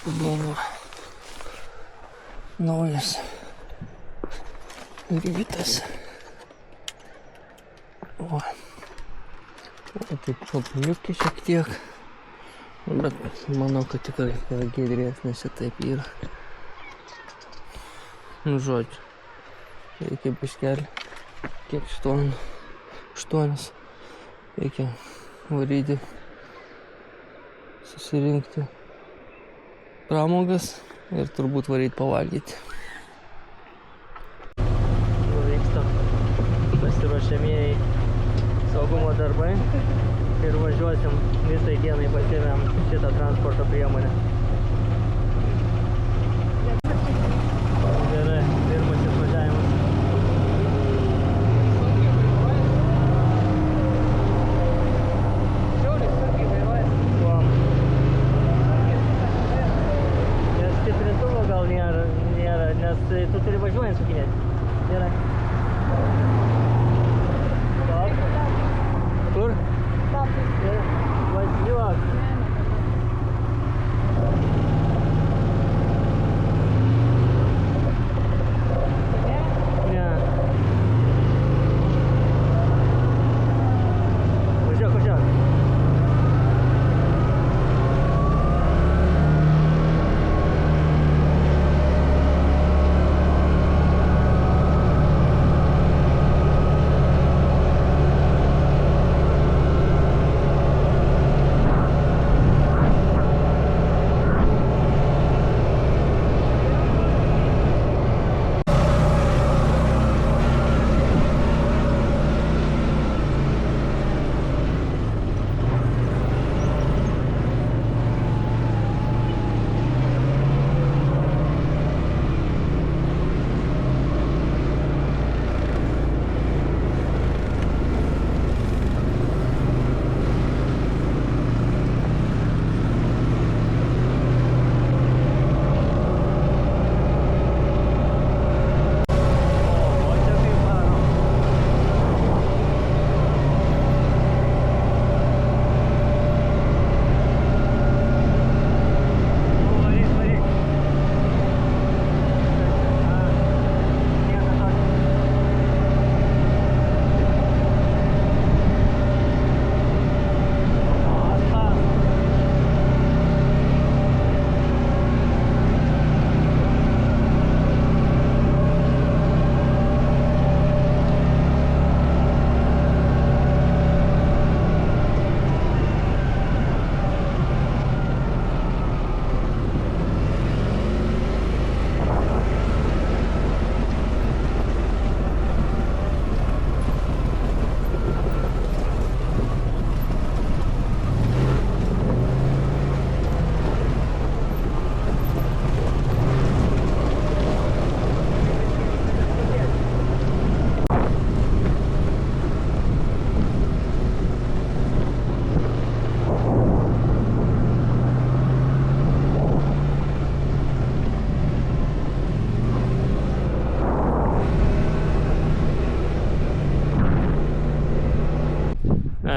Buvo naujas rytas. O taip šaltuniukė šiek tiek, bet manau, kad tikrai giedresnis šitaip yra. Nu žodžiu, reikia biškelį, kiek 8 reikia varyti, susirinkti pramogas ir turbūt varyti pavalgyti. Vyksta pasiruošiamieji saugumo darbai ir važiuosim visai dienai, pasiėmėm šitą transporto priemonę. Gerai, pirmas išvažiavimas. Nes tu turi važiuojant sukinėti. Gerai. Kur? Važiuok. Ne. Važiuok.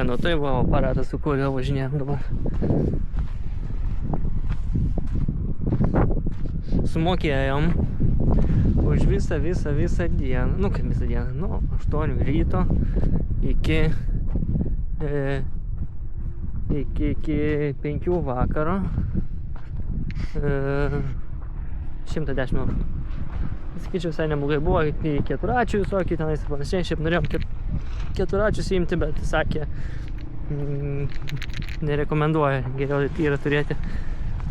Nu tai va, aparatas, su kuriuo važinėjom dabar. Sumokėjom už visą dieną, nu kaip visą dieną, nuo 8 ryto iki 5 vakaro 110 eurų. Sakyčiau, visai neblogai buvo, keturračių visokių tenais ir panašiai, šiaip norėjom keturračius įimti, bet sakė, nerekomenduoja, geriau yra turėti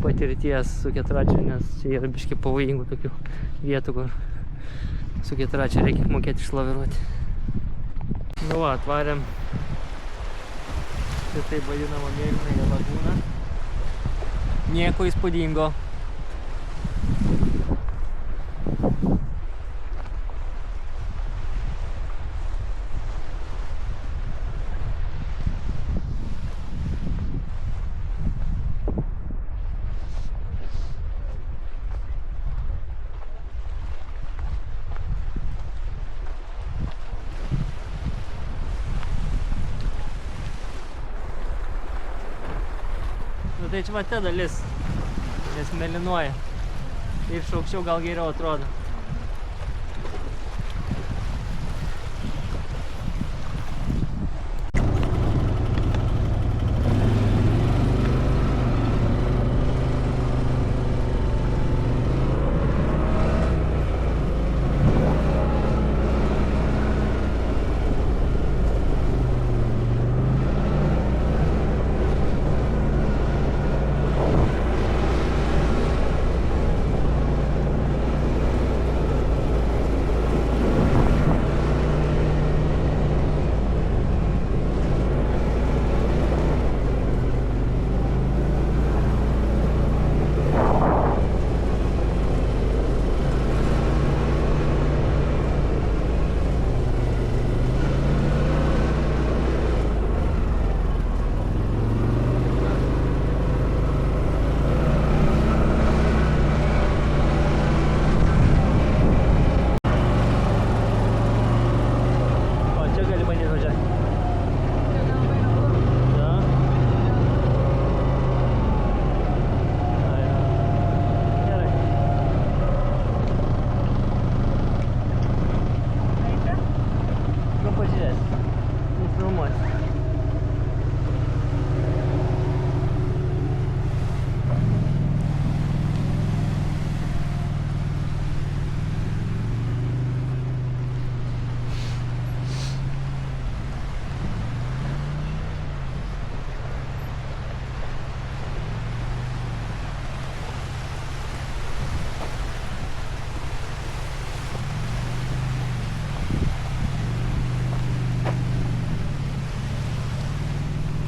patirties su keturračiu, nes čia yra biškai pavojingų tokių vietų, kur su keturračiu reikia mokėti išlaviruoti. Nu va, atvarėm į taip vadinamą mėlynąją lagūną. Nieko įspūdingo. Tai čia va ta dalis nes mėlynuoja. Ir šaukščiau gal geriau atrodo.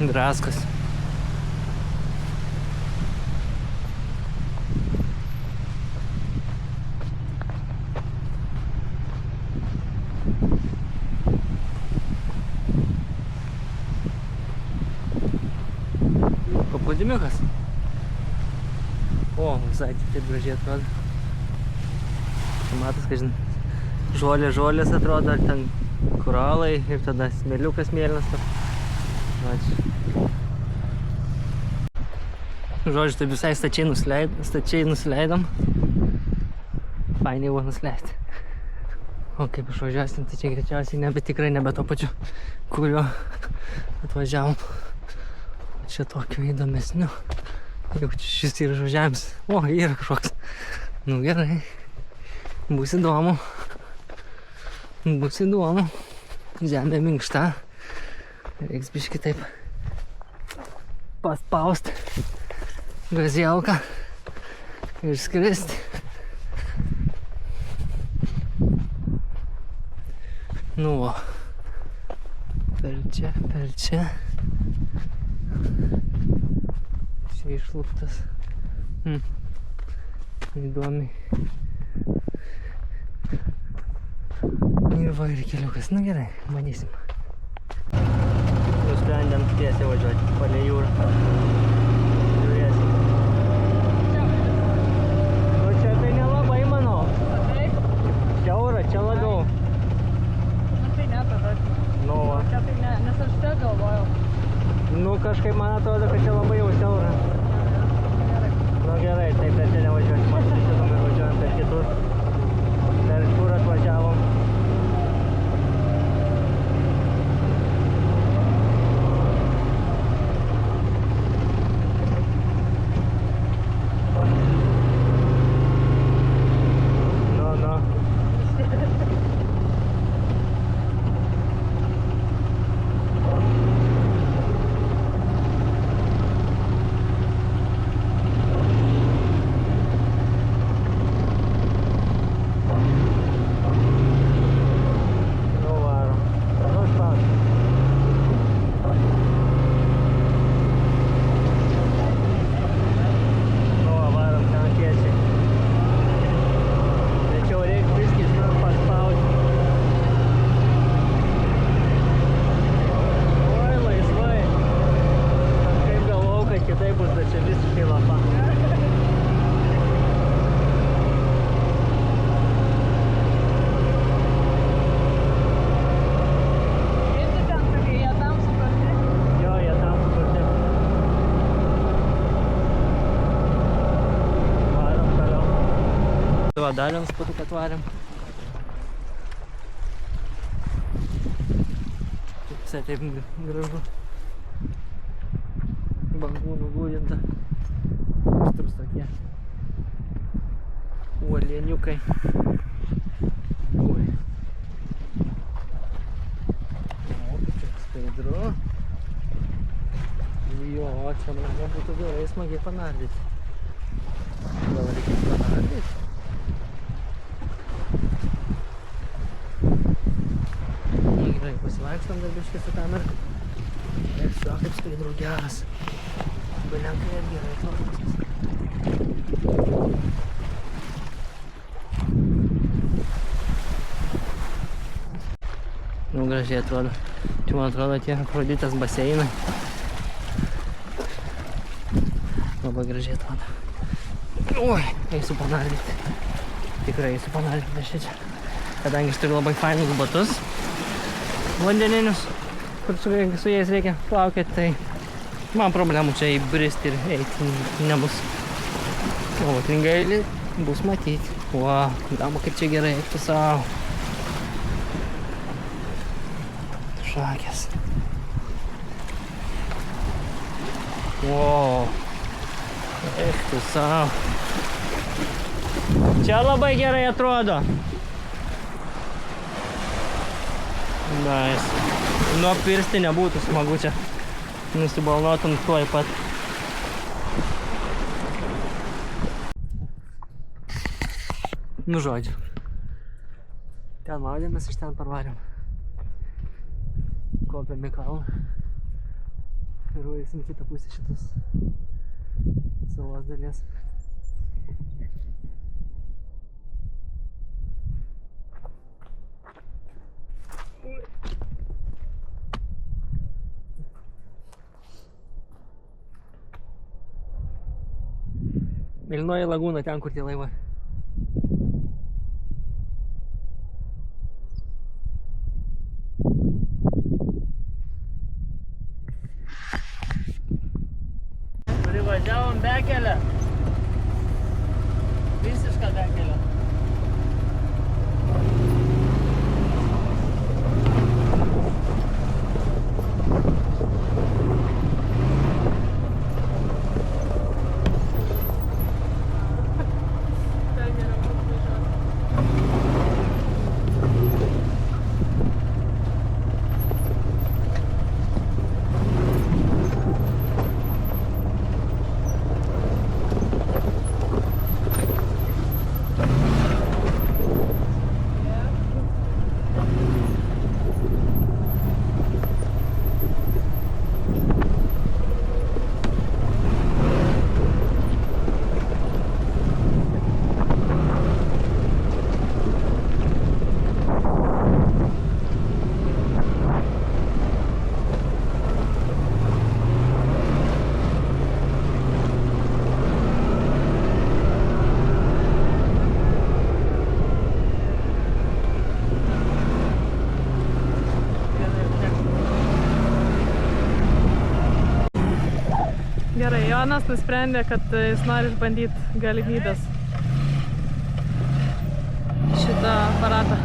Draskos. Paplūdimiukas. O, visai taip gražiai atrodo. Matas, kad žolės atrodo, ar ten koralai ir tada smėliukas mėlynas. Žodžiu, taip visai stačiai nusileidom. Fainiai buvo nusileisti. O kaip išvažiuosim, tai čia greičiausiai tikrai nebe to pačiu, kuriuo atvažiavom. Čia tokiu įdomesniu. Jau šis yra išvažiavimas. O, yra kažkoks. Nu gerai. Bus įdomu. Žemė minkšta. Reiks biškį taip paspaust gazielką ir skristi. Nu va. Per čia. Čia išluptas. Įdomiai. Ir va, ir keliukas. Nu gerai, manysim. Nusprendėm tiesiai važiuoti palei jūrą. Žiūrėsim. Nu čia tai nelabai, manau. Siaura, čia labiau. Nu tai ne tada. Nu va. Čia tai ne, nes aš čia galvojau. Nu kažkaip man atrodo, kad čia labai jau siaura. Gerai. Nu gerai, taip per čia nevažiuosim. Aš šitom ir važiuojam per kitur. Per kur atvažiavom. va, dar vienas patuką atvarėm. Visai taip gražu. Bangų nuglūdinta. Štrus tokie. Uolieniukai. Ui. O, kaip čia skaidru. Jo, čia man nebūtų gerai smagiai panardyti. Gal reikės panardyti? Gerai, pasivaikštam dar biškį su kamera. Ir su kaip skaidru geras. Belenkai ir gerai tvarkosis. Nu, gražiai atrodo. Čia man atrodo tie Afroditės baseinai. Labai gražiai atrodo. Oi, eisiu panardyti. Tikrai eisiu panardyti šičia. Kadangi aš turiu labai fainus batus vandeninius, kur su jais reikia plaukioti, tai man problemų čia įbristi ir eiti nebus. O tringailį bus matyti. Wow, dama kaip čia gerai eiktų savo. Šakės. Wow. Eiktų savo. Čia labai gerai atrodo. Nice. Nuo pirsti nebūtų smagu čia. Nusibalnotum tuoj pat. Nu žodžiu. Ten maudėmės, iš ten parvarėm. Kopėm į kalną. Ir eisim kitą pusę šitos salos dalies. Mėlynoji lagūna, ten kur tie laivai. Privažiavom bekelę. Visišką bekelę. Gerai, Jonas nusprendė, kad jis nori išbandyti galimybės šitą aparatą.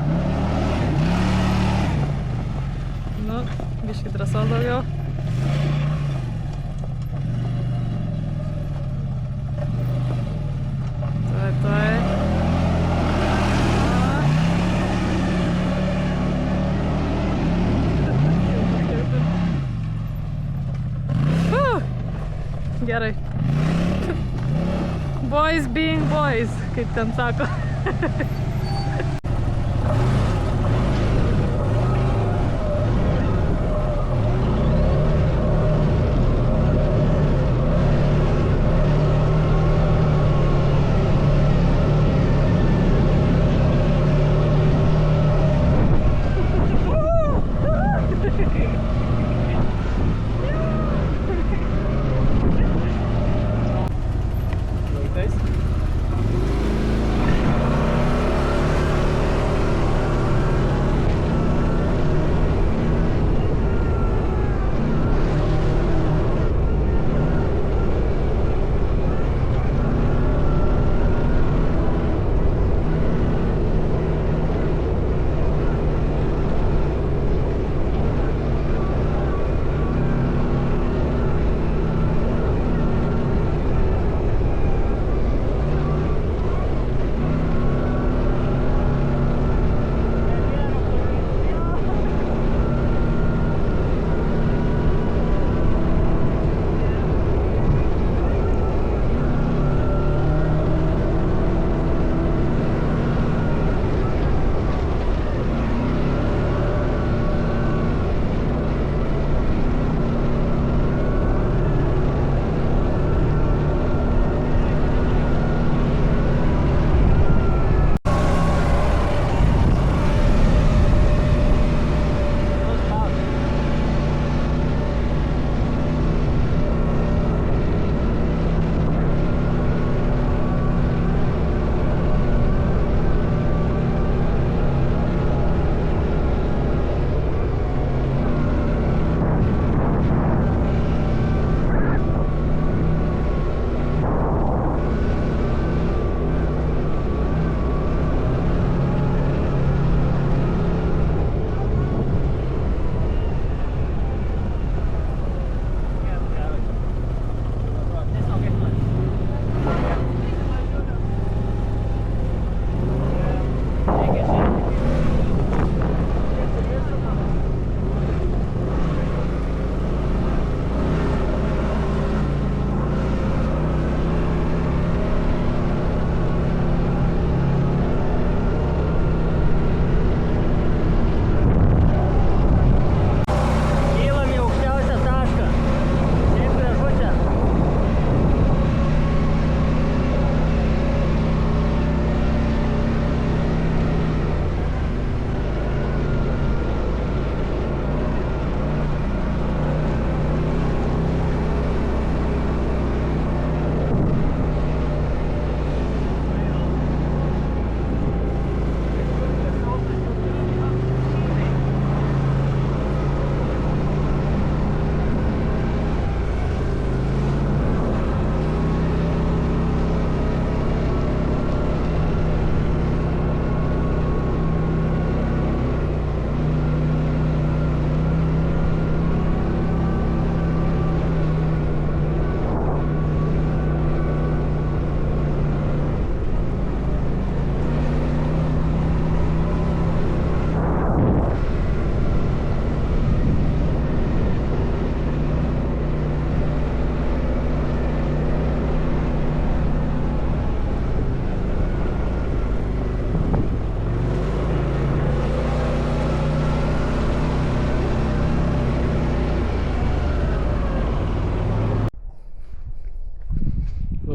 Nu, biškį drąsos daugiau. Tuoj. Gerai. Boys being boys, kaip ten sako.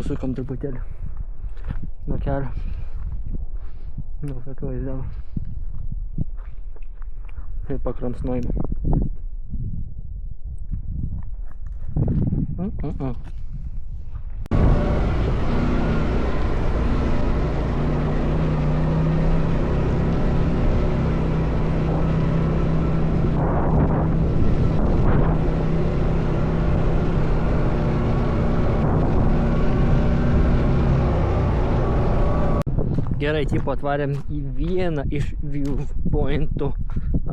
pasukam truputėlį nuo kelio. Nu, tokio vaizdėlio. Ir pakramsnuojame. Gerai, tipo atvarėm į vieną iš viewpointų.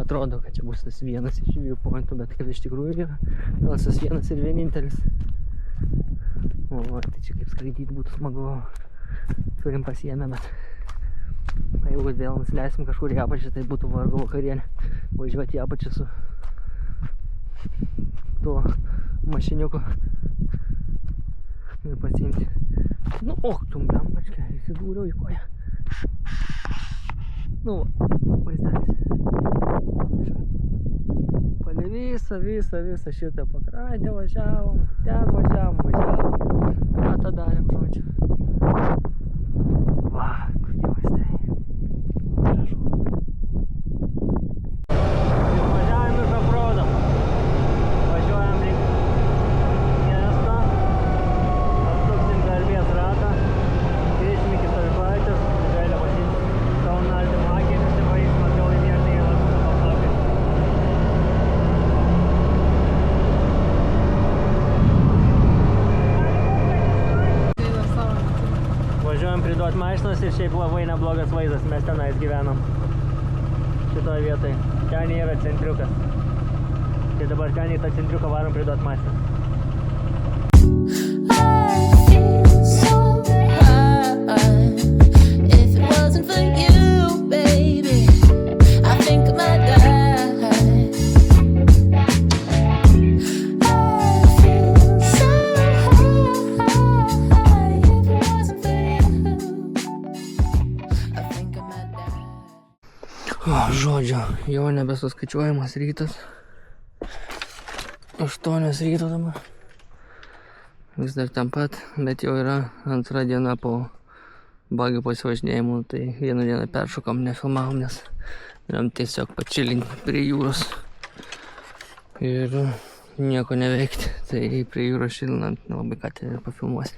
Atrodo, kad čia bus tas vienas iš viewpointų, bet kad iš tikrųjų yra gal tas vienas ir vienintelis. O, tai čia kaip skraidyti būtų smagu. Turim pasiėmę, bet jeigu vėl nusileisim kažkur į apačią, tai būtų vargo vakarienė. Važiuoti į apačią su tuo mašiniuku ir pasiimti. Nu, tu blembačkę, įsidūriau į koją. Nu, vaizdelis. Palei visą šitą pakrantę važiavom, ten važiavom. Ką tą darėm, žodžiu. Va, kokie vaizdai. Gražu. Važiavam iš Aprodo. Važiuojam link miesto. Apsuksim garbės ratą. Grįžim iki Stovyklaitės. Žailę pažinti Kaunaldi Magėlis ir važiuosim atgal į Viernį ir paplaukai. Važiuojam priduot mašinos ir šiaip labai neblogas vaizdas, mes tenais gyvenam. Šitoje vietoje. Ten yra centriukas. Tai dabar ten į tą centriuką varom priduot mašiną. Žodžiu, jau nebesuskaičiuojamas rytas. 8 ryto dabar. Vis dar ten pat, bet jau yra antra diena po bagių pasivažinėjimų. Tai vieną dieną peršokom, nefilmavom, nes norėjom tiesiog pačilinti prie jūros ir nieko neveikti. Tai prie jūros šilinant nelabai ką tai pafilmuosi.